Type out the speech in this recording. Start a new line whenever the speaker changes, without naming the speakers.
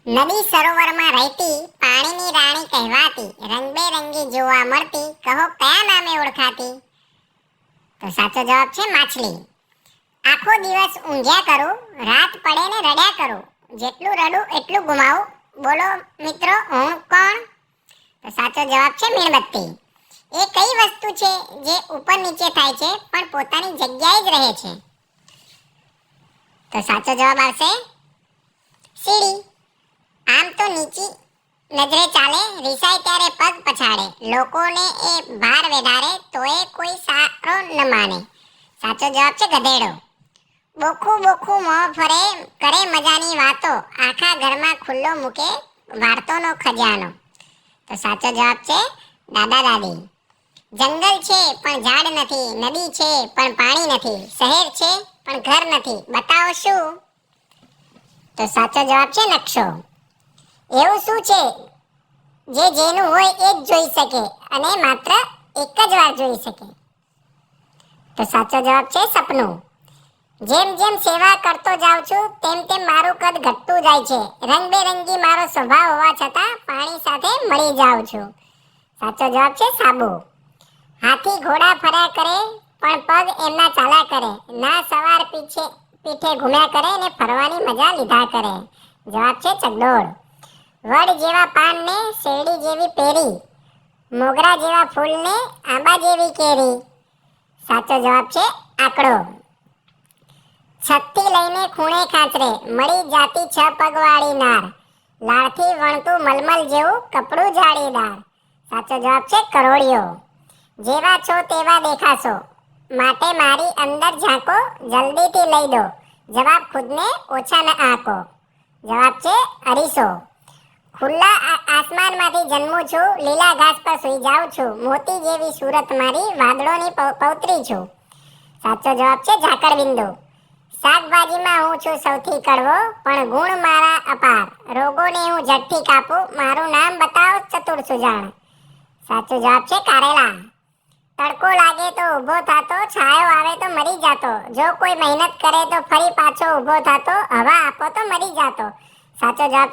નદી સરોવરમાં રહેતી પાણીની રાણી કહેવાતી, રંગબેરંગી જોવા મળતી, કહો કયા નામે ઓળખાતી? તો સાચો જવાબ છે માછલી. આખો દિવસ ઊંઘ્યા કરું, રાત પડે ને રડ્યા કરું, જેટલું રડું એટલું ગુમાવું, બોલો મિત્રો હું કોણ? તો સાચો જવાબ છે મીણબત્તી. એ કઈ વસ્તુ છે જે ઉપર નીચે થાય છે પણ પોતાની જગ્યાએ જ રહે છે? તો સાચો જવાબ આવશે સીડી. આમ તો નીચી નજરે ચાલે, રિસાય ત્યારે પગ પછાડે, લોકોને એ ભાર વધારે તોય કોઈ સારો ન માને. સાચો જવાબ છે ગધેડો. બોખું બોખું મોં ફરે, કરે મજાની વાતો, આખા ઘરમાં ખુલ્લો મૂકે વાર્તોનો ખજાનો. તો સાચો જવાબ છે દાદા દાદી. જંગલ છે પણ ઝાડ નથી, નદી છે પણ પાણી નથી, શહેર છે પણ ઘર નથી, બતાવો શું? તો સાચો જવાબ છે નકશો. એવું શું છે જે જેનું હોય એ જ જોઈ શકે અને માત્ર એક જ વાર જોઈ શકે? તો સાચો જવાબ છે સપનું. જેમ જેમ સેવા કરતો જાઉં છું તેમ તેમ મારું કદ ઘટતું જાય છે, રંગબેરંગી મારો સ્વભાવ હોવા છતાં પાણી સાથે મળી જાઉં છું. સાચો જવાબ છે સાબુ. હાથી ઘોડા ફર્યા કરે પણ પગ એમના ચાલ્યા કરે, ના સવાર પીઠે ઘૂમ્યા કરે ને ફરવાની મજા લીધા કરે. જવાબ છે ચકડોળ. વડ જેવા પાનને શેરડી જેવી પેરી, મોગરા જેવા ફૂલને આંબા જેવી કેરી. સાચો જવાબ છે આકડો. છતથી લઈને ખૂણે ખાંચરે, મળી જાતી 6 પગવાળી નાર, લાળથી વણતું મલમલ જેવું કપડું જાળીદાર. સાચો જવાબ છે કરોળિયો. જેવા છો તેવા દેખાશો, માટે મારી અંદર ઝાંકો, જલ્દીથી લઈ દો, જવાબ ખુદને ઓછા ન આંકો. જવાબ છે અરીસો. ખુલ્લા આસમાનમાંથી જન્મું છું, લીલા ઘાસ પર સૂઈ જાઉં છું, મોતી જેવી સુરત મારી, વાદળોની પૌત્રી છું. સાચો જવાબ છે ઝાકળ બિંદુ. શાકભાજીમાં હું છું સૌથી કડવો, પણ ગુણ મારા અપાર, રોગોને હું ઝટથી કાપું, મારું નામ બતાવો ચતુર સુજાણ. સાચો જવાબ છે કારેલા. તડકો લાગે તો ઊભો થાતો, છાયો આવે તો મરી જાતો, જો કોઈ મહેનત કરે તો ફરી પાછો ઊભો થાતો, હવા આપો તો મરી જાતો. સાચો જવાબ છે